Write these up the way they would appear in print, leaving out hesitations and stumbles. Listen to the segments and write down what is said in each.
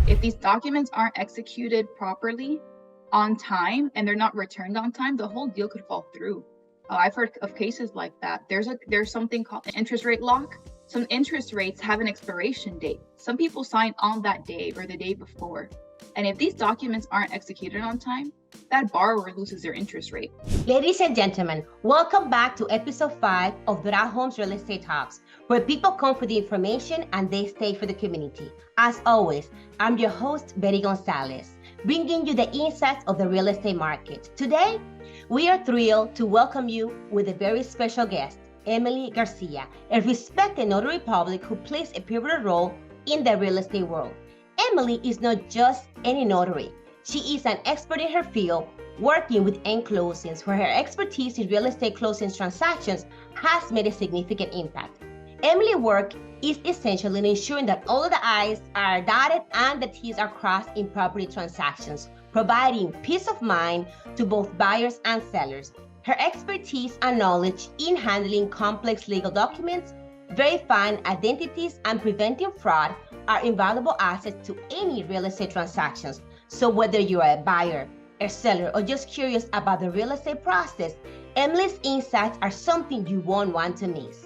If these documents aren't executed properly on time and they're not returned on time, the whole deal could fall through. I've heard of cases like that. There's something called an interest rate lock. Some interest rates have an expiration date. Some people sign on that day or the day before. And if these documents aren't executed on time, that borrower loses their interest rate. Ladies and gentlemen, welcome back to episode 5 of Doral Homes Real Estate Talks, where people come for the information and they stay for the community. As always, I'm your host, Betty Gonzalez, bringing you the insights of the real estate market. Today, we are thrilled to welcome you with a very special guest, Emily Garcia, a respected notary public who plays a pivotal role in the real estate world. Emily is not just any notary. She is an expert in her field, working with end closings, where her expertise in real estate closings transactions has made a significant impact. Emily's work is essential in ensuring that all of the I's are dotted and the T's are crossed in property transactions, providing peace of mind to both buyers and sellers. Her expertise and knowledge in handling complex legal documents, verifying identities, and preventing fraud are invaluable assets to any real estate transactions. So whether you're a buyer, a seller, or just curious about the real estate process, Emily's insights are something you won't want to miss.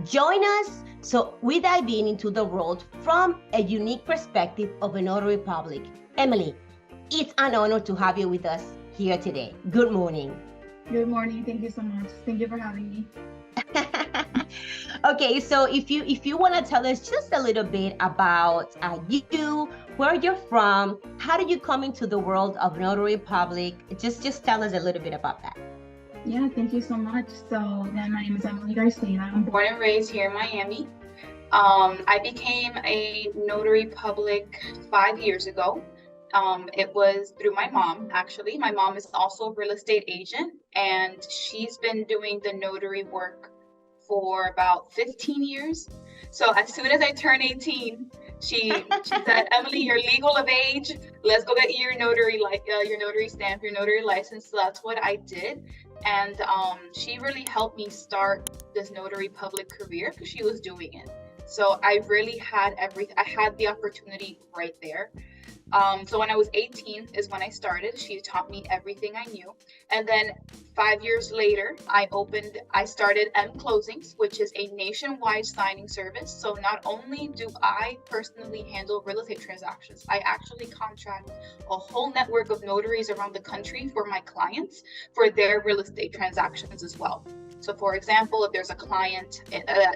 Join us so we dive into the world from a unique perspective of a notary public. Emily, it's an honor to have you with us here today. Good morning. Good morning. Thank you so much. Thank you for having me. Okay, so if you want to tell us just a little bit about you, where you're from, how did you come into the world of notary public? Just tell us a little bit about that. Yeah, thank you so much. So my name is Emily Garcia. I'm born and raised here in Miami. I became a notary public 5 years ago. It was through my mom, actually. My mom is also a real estate agent, and she's been doing the notary work for about 15 years. So as soon as I turned 18, she said, Emily, you're legal of age. Let's go get your notary stamp, your notary license. So that's what I did. And she really helped me start this notary public career because she was doing it. So I really had I had the opportunity right there. So when I was 18 is when I started. She taught me everything I knew. And then 5 years later, I started M Closings, which is a nationwide signing service. So not only do I personally handle real estate transactions, I actually contract a whole network of notaries around the country for my clients for their real estate transactions as well. So for example, if there's a client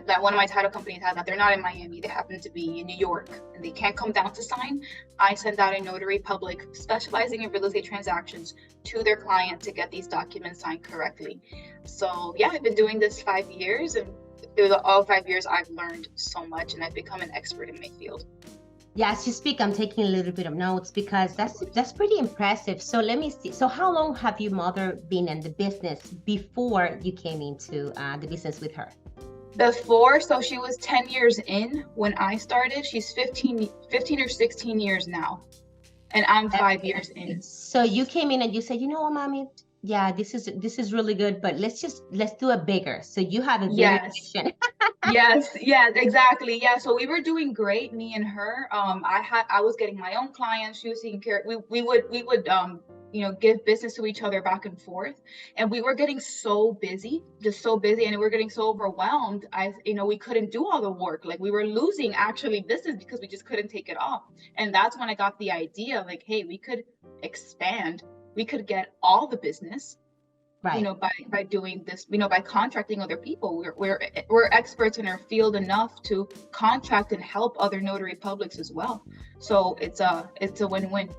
that one of my title companies has that they're not in Miami, they happen to be in New York and they can't come down to sign, I send out a notary public specializing in real estate transactions to their client to get these documents signed correctly. So yeah, I've been doing this 5 years, and through all 5 years, I've learned so much and I've become an expert in my field. Yeah, as you speak, I'm taking a little bit of notes because that's pretty impressive. So let me see. So how long have your mother been in the business before you came into the business with her? Before, so she was 10 years in when I started. She's 15 or 16 years now. And I'm 5 years in. So you came in and you said, you know what, mommy? Yeah, this is really good, but let's do it bigger. So you have a bigger vision. Yes, exactly. Yeah, so we were doing great, me and her. I was getting my own clients. She was taking care. We would give business to each other back and forth, and we were getting so busy, and we were getting so overwhelmed. We couldn't do all the work. Like we were losing actually business because we just couldn't take it off. And that's when I got the idea, like, hey, we could expand. We could get all the business, right? By doing this, by contracting other people. We're experts in our field enough to contract and help other notary publics as well. So it's a win-win.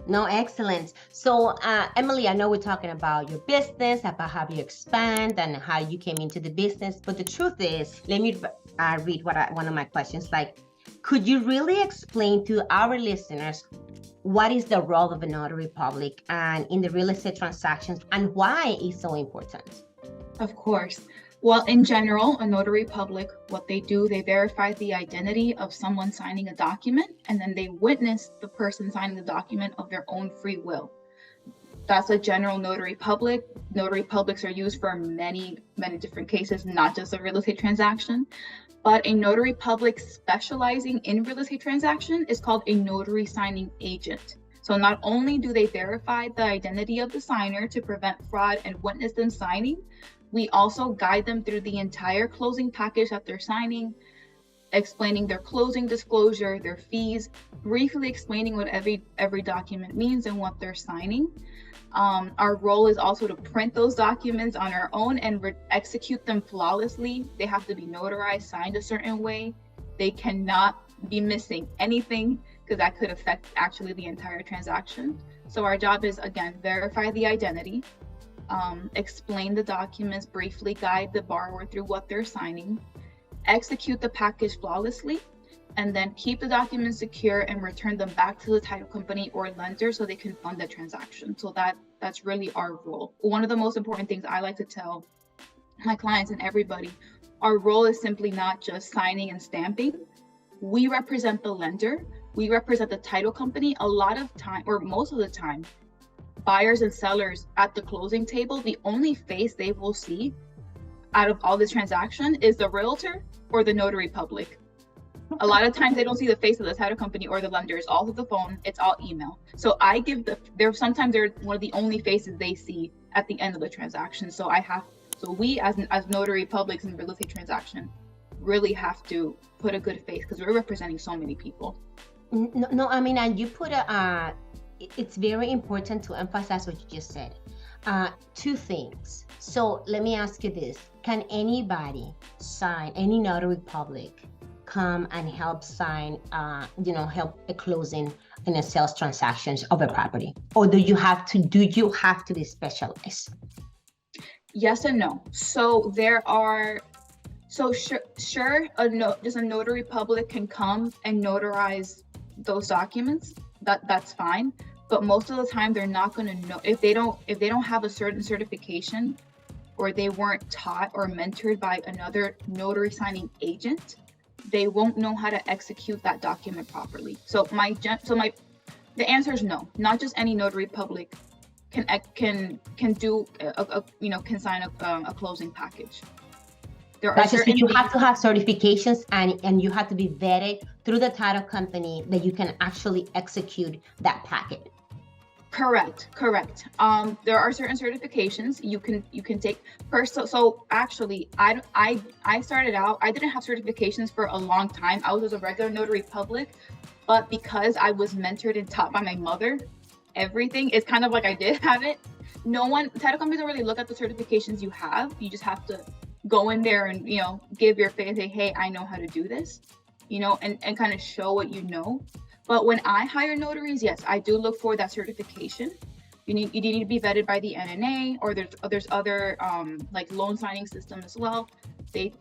No, excellent. So Emily, I know we're talking about your business, about how you expand and how you came into the business. But the truth is, let me read one of my questions. Like, could you really explain to our listeners what is the role of a notary public and in the real estate transactions and why it's so important? Of course. Well, in general, a notary public, what they do, they verify the identity of someone signing a document, and then they witness the person signing the document of their own free will. That's a general notary public. Notary publics are used for many, many different cases, not just a real estate transaction. But a notary public specializing in real estate transaction is called a notary signing agent. So not only do they verify the identity of the signer to prevent fraud and witness them signing, we also guide them through the entire closing package that they're signing, explaining their closing disclosure, their fees, briefly explaining what every document means and what they're signing. Our role is also to print those documents on our own and execute them flawlessly. They have to be notarized, signed a certain way. They cannot be missing anything because that could affect actually the entire transaction. So our job is, again, verify the identity, explain the documents, briefly guide the borrower through what they're signing, execute the package flawlessly, and then keep the documents secure and return them back to the title company or lender so they can fund the transaction. So that's really our role. One of the most important things I like to tell my clients and everybody, our role is simply not just signing and stamping. We represent the lender, we represent the title company. A lot of time, or most of the time, buyers and sellers at the closing table, the only face they will see out of all this transaction is the realtor or the notary public. A lot of times they don't see the face of the title company or the lender. It's all through the phone, it's all email. So I give sometimes they're one of the only faces they see at the end of the transaction. So we as notary publics in real estate transaction really have to put a good face because we're representing so many people. No, I mean, and you put it's very important to emphasize what you just said. Two things. So let me ask you this. Can anybody sign, any notary public, come and help sign, help a closing in a sales transactions of a property? Or do you have to be specialized? Yes and no. So just a notary public can come and notarize those documents. That's fine. But most of the time they're not going to know if they don't have a certain certification or they weren't taught or mentored by another notary signing agent, they won't know how to execute that document properly. So the answer is no. Not just any notary public can sign a closing package. That's just you have to have certifications and you have to be vetted through the title company that you can actually execute that packet. Correct. There are certain certifications you can take first. So actually, I started out, I didn't have certifications for a long time. I was just a regular notary public, but because I was mentored and taught by my mother, everything is kind of like I did have it. Title companies don't really look at the certifications you have. You just have to go in there and, give your face and say, hey, I know how to do this, and kind of show what you know. But when I hire notaries, yes, I do look for that certification. You need to be vetted by the NNA, or there's other like loan signing system as well. They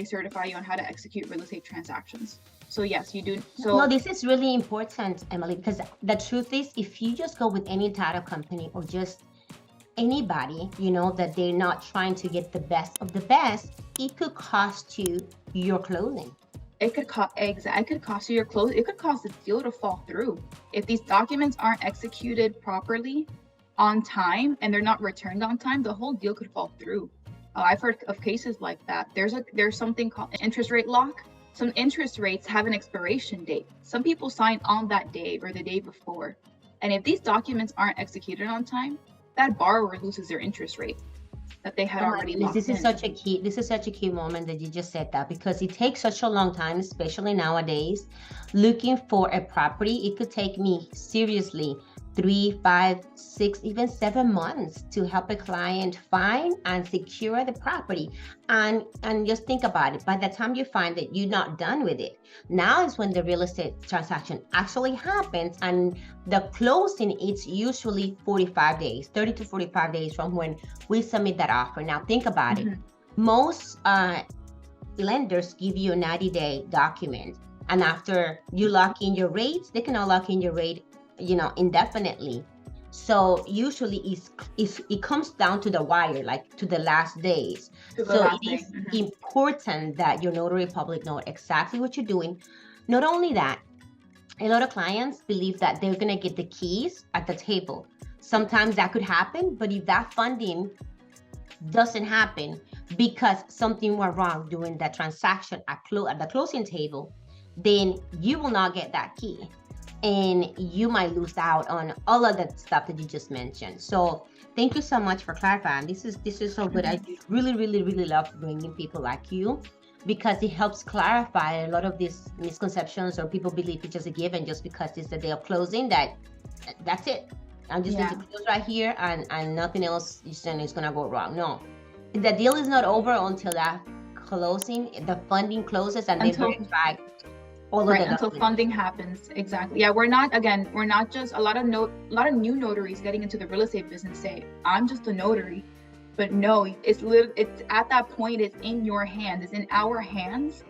certify you on how to execute real estate transactions. So yes, you do. So no, this is really important, Emily, because the truth is, if you just go with any title company or just anybody, that they're not trying to get the best of the best, it could cost you your closing. It could cost you your close. It could cause the deal to fall through if these documents aren't executed properly on time and they're not returned on time. The whole deal could fall through. I've heard of cases like that. There's something called an interest rate lock. Some interest rates have an expiration date. Some people sign on that day or the day before, and if these documents aren't executed on time, that borrower loses their interest rate that they had already locked in. This is such a key moment that you just said that, because it takes such a long time, especially nowadays, looking for a property. It could take me seriously 3, 5, 6, even 7 months to help a client find and secure the property. And just think about it. By the time you find it, you're not done with it. Now is when the real estate transaction actually happens, and the closing is usually 45 days, 30 to 45 days from when we submit that offer. Now think about it. Most lenders give you a 90-day document, and after you lock in your rates, they cannot lock in your rate indefinitely. So usually it comes down to the wire, like to the last days. So it is important that your notary public know exactly what you're doing. Not only that, a lot of clients believe that they're going to get the keys at the table. Sometimes that could happen, but if that funding doesn't happen, because something went wrong during the transaction at the closing table, then you will not get that key. And you might lose out on all of that stuff that you just mentioned. So thank you so much for clarifying. This is so good. I really love bringing people like you, because it helps clarify a lot of these misconceptions, or people believe it's just a given just because it's the day of closing, that's it. I'm just going to close right here and nothing else is gonna go wrong. No, the deal is not over until that closing, the funding closes, and they verify all of the until funding happens. Exactly. Yeah, we're not just a lot of new notaries getting into the real estate business say, I'm just a notary. But no, it's at that point, it's in your hands, it's in our hands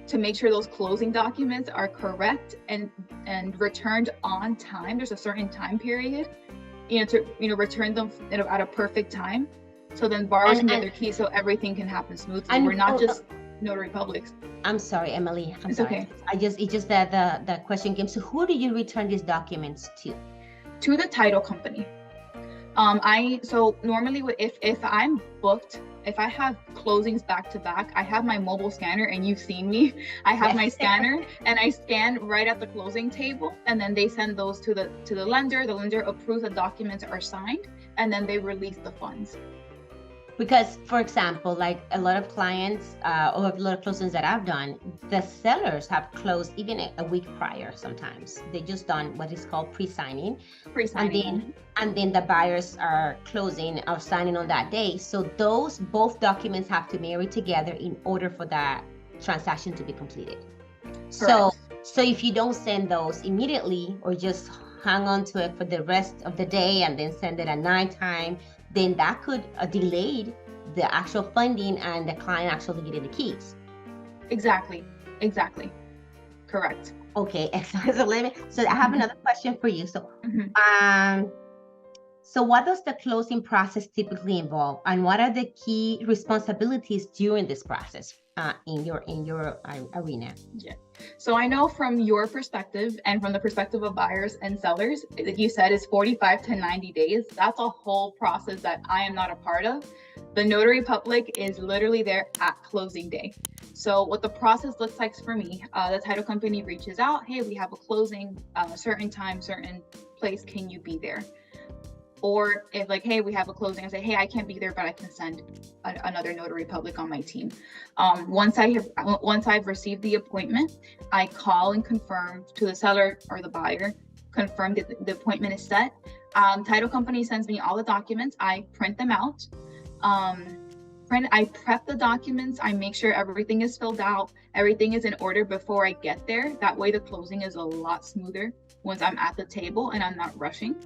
to make sure those closing documents are correct and returned on time. There's a certain time period, to return them at a perfect time, so then borrowers can get their keys, so everything can happen smoothly. We're not just notary publics. I'm sorry, Emily. It's sorry. Okay. It's just that the question came. So who do you return these documents to? To the title company. So normally if I'm booked, if I have closings back to back, I have my mobile scanner, and you've seen me. I have my scanner and I scan right at the closing table, and then they send those to the lender. The lender approves the documents are signed, and then they release the funds. Because, for example, like a lot of clients or a lot of closings that I've done, the sellers have closed even a week prior. Sometimes they just done what is called pre-signing. And then the buyers are closing or signing on that day. So both documents have to marry together in order for that transaction to be completed. Correct. So if you don't send those immediately, or just hang on to it for the rest of the day and then send it at nighttime, then that could delay the actual funding and the client actually getting the keys. Exactly. Correct. Okay, excellent. So I have another question for you. So, so what does the closing process typically involve, and what are the key responsibilities during this process in your arena? Yeah. So I know from your perspective and from the perspective of buyers and sellers, like you said, is 45 to 90 days. That's a whole process that I am not a part of. The notary public is literally there at closing day. So what the process looks like for me, the title company reaches out, hey, we have a closing, certain time, certain place, can you be there? Or if like, hey, we have a closing, I say, hey, I can't be there, but I can send another notary public on my team. Once I've received the appointment, I call and confirm to the seller or the buyer, confirm that the appointment is set. Title company sends me all the documents. I print them out. I prep the documents. I make sure everything is filled out. Everything is in order before I get there. That way the closing is a lot smoother once I'm at the table and I'm not rushing.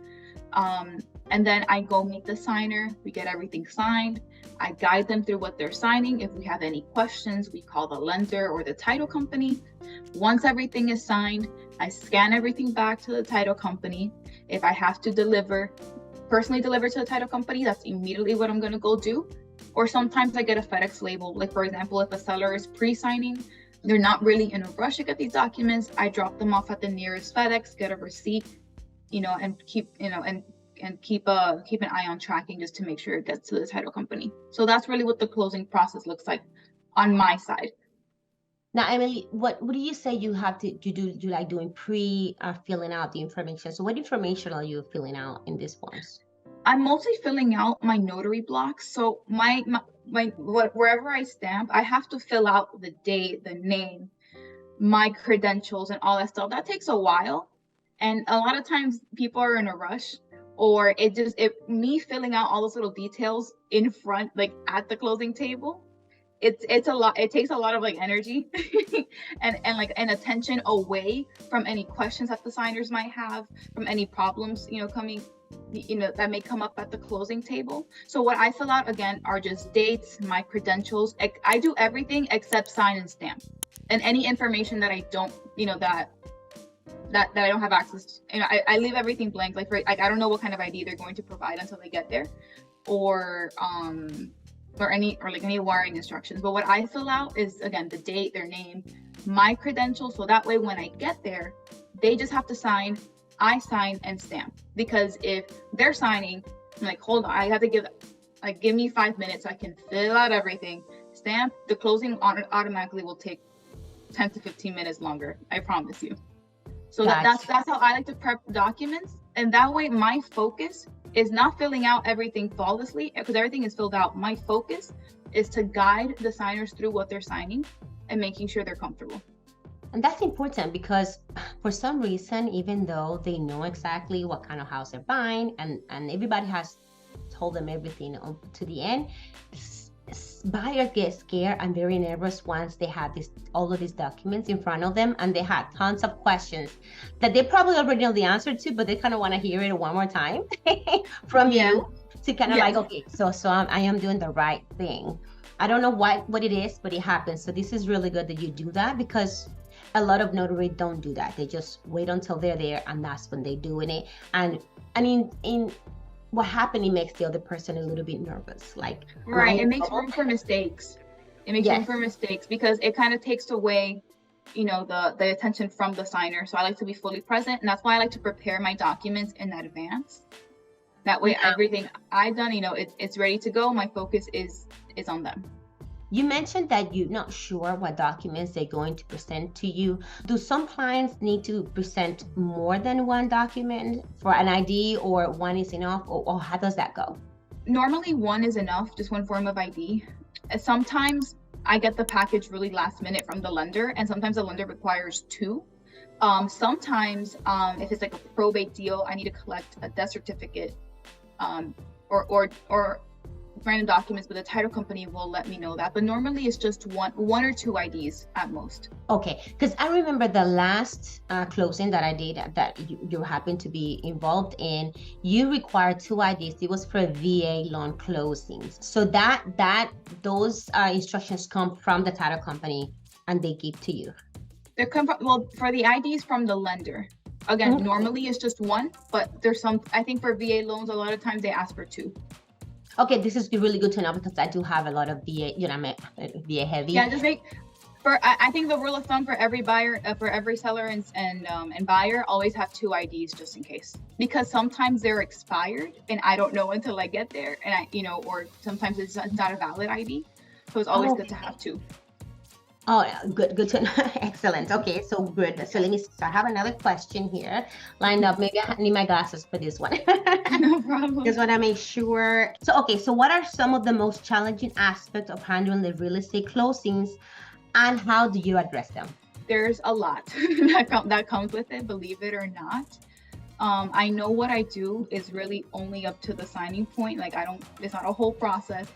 And then I go meet the signer, we get everything signed. I guide them through what they're signing. If we have any questions, we call the lender or the title company. Once everything is signed, I scan everything back to the title company. If I have to personally deliver to the title company, that's immediately what I'm gonna go do. Or sometimes I get a FedEx label. Like for example, if a seller is pre-signing, they're not really in a rush to get these documents, I drop them off at the nearest FedEx, get a receipt, and keep an eye on tracking just to make sure it gets to the title company. So that's really what the closing process looks like on my side. Now, Emily, what do you say you have to do? You like doing filling out the information? So what information are you filling out in these forms? I'm mostly filling out my notary blocks. So wherever I stamp, I have to fill out the date, the name, my credentials, and all that stuff. That takes a while. And a lot of times people are in a rush, or me filling out all those little details in front, like at the closing table, it's a lot. It takes a lot of like energy and attention away from any questions that the signers might have, from any problems, coming, that may come up at the closing table. So what I fill out again are just dates, my credentials. I do everything except sign and stamp, and any information that I don't, that I don't have access to. I leave everything blank. Like I don't know what kind of ID they're going to provide until they get there, or any wiring instructions. But what I fill out is again the date, their name, my credentials. So that way when I get there, they just have to sign, I sign and stamp. Because if they're signing, I'm like, hold on, I have to give Like, give me 5 minutes. I can fill out everything, stamp. The closing automatically will take 10 to 15 minutes longer. I promise you. So that's how I like to prep documents. And that way my focus is not filling out everything flawlessly, because everything is filled out. My focus is to guide the signers through what they're signing and making sure they're comfortable. And that's important because for some reason, even though they know exactly what kind of house they're buying and everybody has told them everything to the end, buyers get scared and very nervous once they have all of these documents in front of them, and they have tons of questions that they probably already know the answer to, but they kind of want to hear it one more time from you to kind of like, okay, so I am doing the right thing. I don't know what it is, but it happens. So this is really good that you do that, because a lot of notaries don't do that. They just wait until they're there, and that's when they're doing it. And I mean, in what happened, it makes the other person a little bit nervous. Like, right, it makes room for mistakes. It makes room for mistakes because it kind of takes away, you know, the attention from the signer. So I like to be fully present, and that's why I like to prepare my documents in advance. That way, everything I've done, you know, it's ready to go. My focus is on them. You mentioned that you're not sure what documents they're going to present to you. Do some clients need to present more than one document for an ID, or one is enough, or how does that go? Normally one is enough, just one form of ID. Sometimes I get the package really last minute from the lender, and sometimes the lender requires two. Sometimes if it's like a probate deal, I need to collect a death certificate or random documents, but the title company will let me know that. But normally it's just one or two IDs at most. Okay, because I remember the last closing that I did that you happened to be involved in, you required two IDs. It was for VA loan closings. So those instructions come from the title company and they give to you. They come from, well, for the IDs from the lender. Again, normally it's just one, but there's some, I think for VA loans, a lot of times they ask for two. Okay, this is really good to know, because I do have a lot of VA, you know, I'm VA heavy. Yeah, just I think the rule of thumb for every buyer, for every seller and buyer, always have two IDs just in case, because sometimes they're expired and I don't know until I get there, and or sometimes it's not a valid ID, so it's always good to have two. Oh, good to know. Excellent. Okay, so good. So I have another question here lined up. Maybe I need my glasses for this one. No problem. Just want to make sure. So, okay, so what are some of the most challenging aspects of handling the real estate closings, and how do you address them? There's a lot that comes with it, believe it or not. I know what I do is really only up to the signing point. Like, it's not a whole process.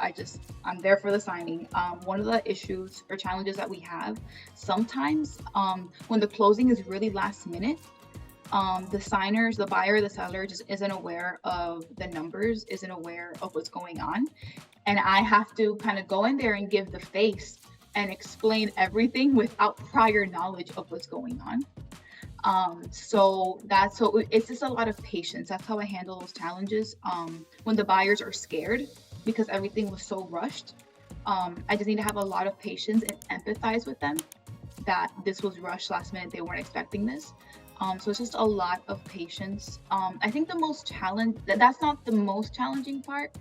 I'm there for the signing. One of the issues or challenges that we have sometimes, when the closing is really last minute, the signers, the buyer, the seller just isn't aware of the numbers, isn't aware of what's going on. And I have to kind of go in there and give the face and explain everything without prior knowledge of what's going on. So it's just a lot of patience. That's how I handle those challenges. When the buyers are scared because everything was so rushed, I just need to have a lot of patience and empathize with them that this was rushed last minute. They weren't expecting this. So it's just a lot of patience. I think that's not the most challenging part.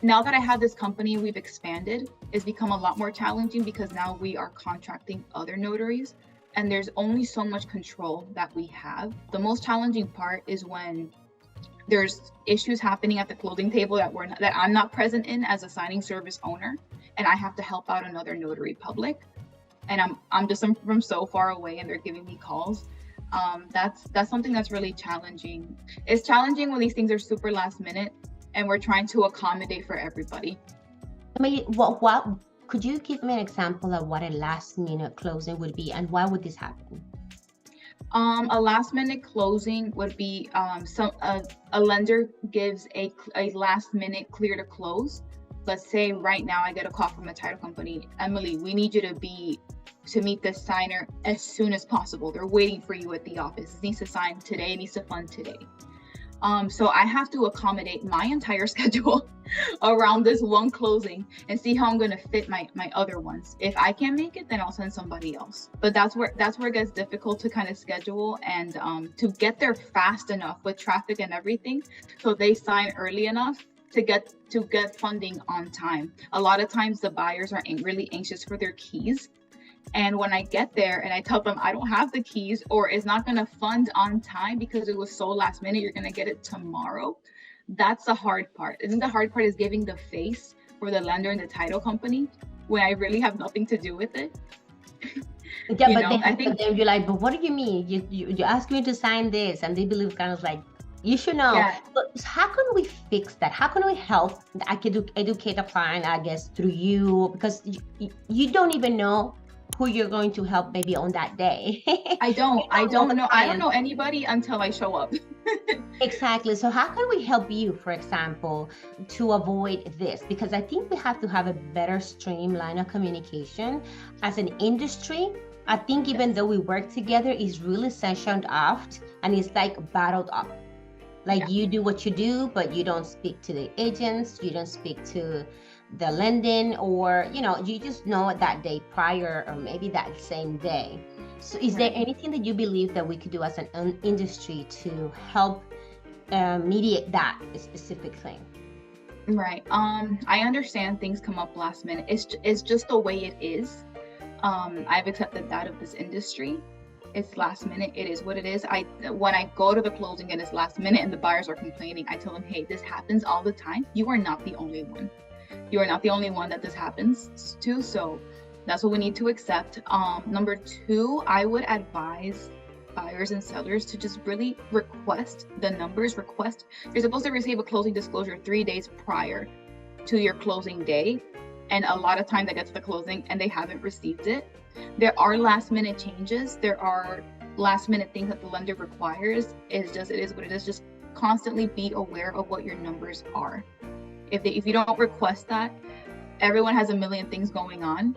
Now that I have this company, we've expanded. It's become a lot more challenging because now we are contracting other notaries, and there's only so much control that we have. The most challenging part is when there's issues happening at the closing table that I'm not present in as a signing service owner, and I have to help out another notary public, and I'm from so far away, and they're giving me calls. That's something that's really challenging. It's challenging when these things are super last minute, and we're trying to accommodate for everybody. I mean, what could you give me an example of what a last minute closing would be, and why would this happen? A last minute closing would be a lender gives a last minute clear to close. Let's say right now I get a call from a title company. Emily, we need you to meet this signer as soon as possible. They're waiting for you at the office. It needs to sign today, it needs to fund today. So I have to accommodate my entire schedule around this one closing and see how I'm going to fit my other ones. If I can't make it, then I'll send somebody else. But that's where it gets difficult to kind of schedule and to get there fast enough with traffic and everything, so they sign early enough to get funding on time. A lot of times the buyers are really anxious for their keys. And when I get there and I tell them I don't have the keys, or it's not going to fund on time because it was so last minute, you're going to get it tomorrow. That's the hard part. Isn't the hard part is giving the face for the lender and the title company when I really have nothing to do with it? Yeah, but then you're like, but what do you mean? You ask me to sign this, and they believe kind of like, you should know. Yeah. But how can we fix that? How can we help? I could educate a client, I guess, through you, because you don't even know who you're going to help maybe on that day. I don't know anybody until I show up. Exactly. So how can we help you, for example, to avoid this? Because I think we have to have a better streamline of communication as an industry. I think even though we work together, it's really sectioned off and it's like battled up. Like you do what you do, but you don't speak to the agents, you don't speak to the lending, or you just know it that day prior, or maybe that same day. So is there anything that you believe that we could do as an industry to help mediate that specific thing? Right. I understand things come up last minute. It's just the way it is. I've accepted that of this industry. It's last minute. It is what it is. When I go to the closing and it's last minute and the buyers are complaining, I tell them, hey, this happens all the time. You are not the only one. You are not the only one that this happens to. So that's what we need to accept. Number two, I would advise buyers and sellers to just really request the numbers. You're supposed to receive a closing disclosure 3 days prior to your closing day. And a lot of times they get to the closing and they haven't received it. There are last minute changes. There are last minute things that the lender requires. It is what it is. Just constantly be aware of what your numbers are. If you don't request that, everyone has a million things going on.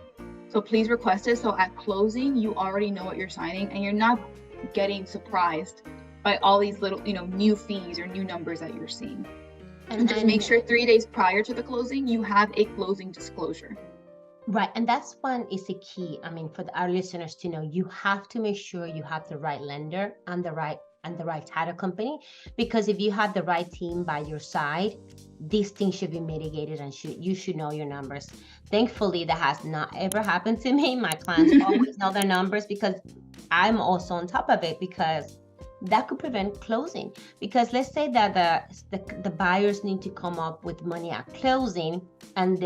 So please request it. So at closing, you already know what you're signing and you're not getting surprised by all these little, new fees or new numbers that you're seeing. And just make sure 3 days prior to the closing, you have a closing disclosure. Right. And that's one is the key. I mean, for our listeners to know, you have to make sure you have the right lender and the right title company, because if you have the right team by your side, these things should be mitigated and you should know your numbers. Thankfully, that has not ever happened to me. My clients always know their numbers because I'm also on top of it, because that could prevent closing. Because let's say that the buyers need to come up with money at closing and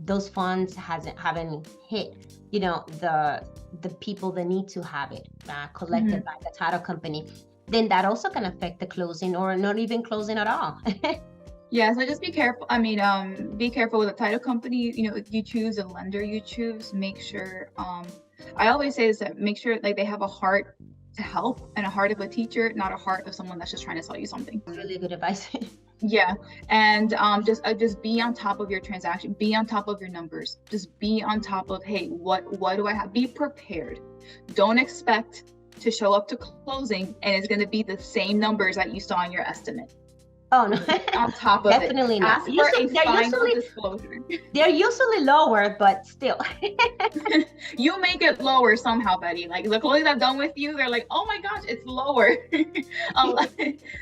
those funds haven't hit the people that need to have it collected by the title company, then that also can affect the closing or not even closing at all. Yeah, so just be careful. I mean, be careful with the title company. If you choose a lender, you choose, make sure, I always say this, that make sure like they have a heart to help and a heart of a teacher, not a heart of someone that's just trying to sell you something. Really good advice. Yeah, and just be on top of your transaction, be on top of your numbers, just be on top of, hey, what do I have? Be prepared. Don't expect to show up to closing and it's going to be the same numbers that you saw in your estimate. Oh no, on top of definitely it. not. Ask for a final disclosure. They're usually lower, but still. You make it lower somehow, Betty. Like the closings I've done with you, they're like, oh my gosh, it's lower.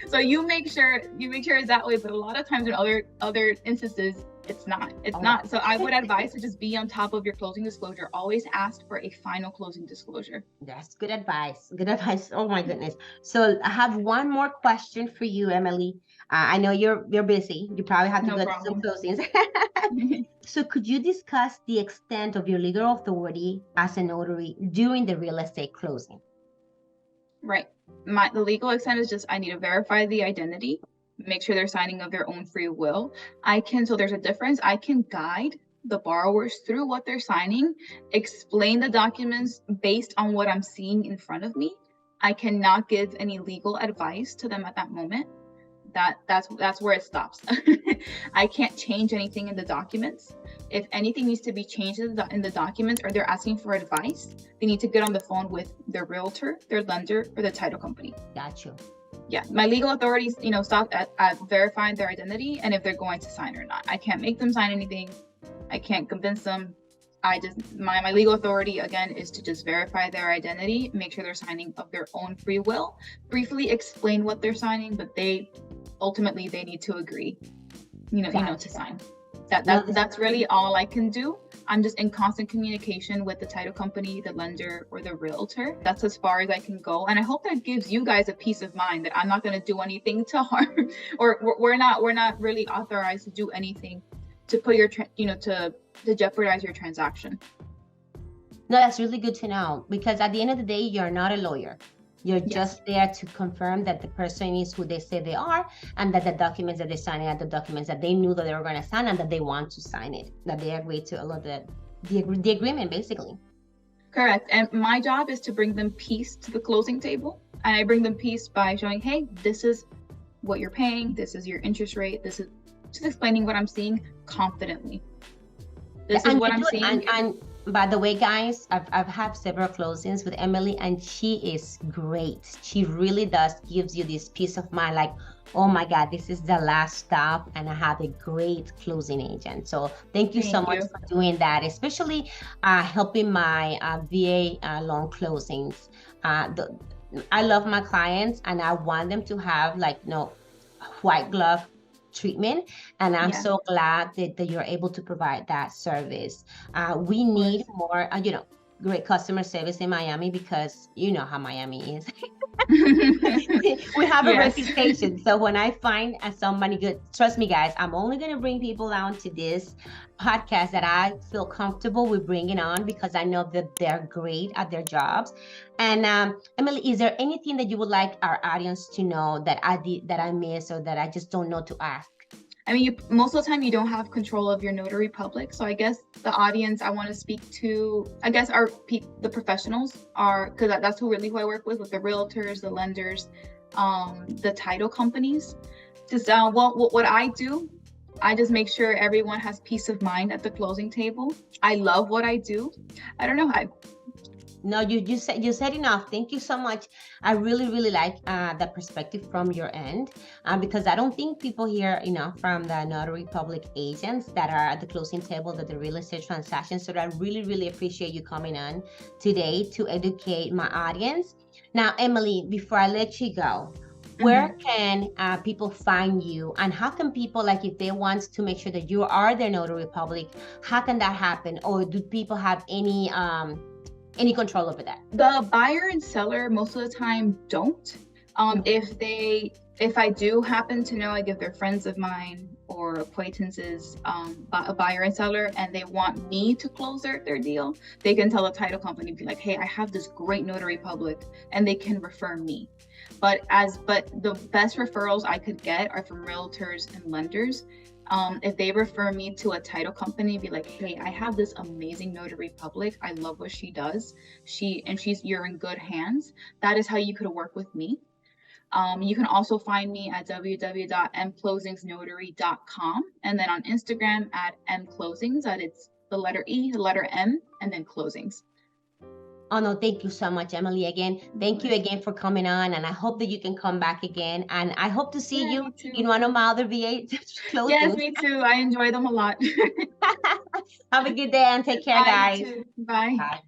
So you make sure it's that way. But a lot of times in other instances, it's not. It's not. So I would advise to just be on top of your closing disclosure. Always ask for a final closing disclosure. That's good advice. Good advice. Oh my goodness. So I have one more question for you, Emily. I know you're busy. You probably have to go to some closings. So could you discuss the extent of your legal authority as a notary during the real estate closing? Right. The legal extent is just I need to verify the identity, make sure they're signing of their own free will. So there's a difference. I can guide the borrowers through what they're signing, explain the documents based on what I'm seeing in front of me. I cannot give any legal advice to them at that moment. That's where it stops. I can't change anything in the documents. If anything needs to be changed in the documents or they're asking for advice, they need to get on the phone with their realtor, their lender, or the title company. Got you. Yeah, my legal authorities, stop at verifying their identity and if they're going to sign or not. I can't make them sign anything. I can't convince them. My legal authority again is to just verify their identity, make sure they're signing of their own free will, briefly explain what they're signing, but ultimately they need to agree. to sign. That's really all I can do. I'm just in constant communication with the title company, the lender, or the realtor. That's as far as I can go. And I hope that gives you guys a peace of mind that I'm not going to do anything to harm, or we're not really authorized to do anything to put your, to jeopardize your transaction. No, that's really good to know, because at the end of the day, you're not a lawyer. You're just there to confirm that the person is who they say they are, and that the documents that they're signing are the documents that they knew that they were going to sign and that they want to sign it, that they agreed to a lot of the agreement, basically. Correct. And my job is to bring them peace to the closing table. And I bring them peace by showing, hey, this is what you're paying. This is your interest rate. This is just explaining what I'm seeing confidently. This is what I'm seeing. And by the way, guys, I've had several closings with Emily, and she is great. She really gives you this peace of mind, like, oh my God, this is the last stop, and I have a great closing agent. So thank you so much for doing that, especially helping my VA loan closings. I love my clients, and I want them to have white glove treatment, and I'm so glad that you're able to provide that service. We need more great customer service in Miami, because you know how Miami is. We have a reputation. So when I find somebody good, trust me guys, I'm only going to bring people down to this podcast that I feel comfortable with bringing on, because I know that they're great at their jobs. And Emily, is there anything that you would like our audience to know that I missed, or that I just don't know to ask? I mean, most of the time you don't have control of your notary public. So I guess the audience I want to speak to, I guess, are the professionals, because that's who I work with the realtors, the lenders, the title companies. Just what I do, I just make sure everyone has peace of mind at the closing table. I love what I do. I don't know. No, you said enough. Thank you so much. I really like the perspective from your end, because I don't think people hear from the notary public agents that are at the closing table, that the real estate transactions. So I really appreciate you coming on today to educate my audience. Now, Emily, before I let you go, where can people find you, and how can people, like, if they want to make sure that you are their notary public, how can that happen? Or do people have any control over that? The buyer and seller most of the time don't. If I do happen to know, like if they're friends of mine or acquaintances, a buyer and seller, and they want me to close their deal, they can tell the title company, be like, hey, I have this great notary public, and they can refer me. But the best referrals I could get are from realtors and lenders. If they refer me to a title company, be like, hey, I have this amazing notary public. I love what she does. You're in good hands. That is how you could work with me. You can also find me at www.mclosingsnotary.com, and then on Instagram at mclosings, that it's the letter E, the letter M, and then closings. Oh, no, thank you so much, Emily. Again, thank you again for coming on, and I hope that you can come back again, and I hope to see you in one of my other VA closings. Yes, me too. I enjoy them a lot. Have a good day, and take care, guys. You too. Bye. Bye.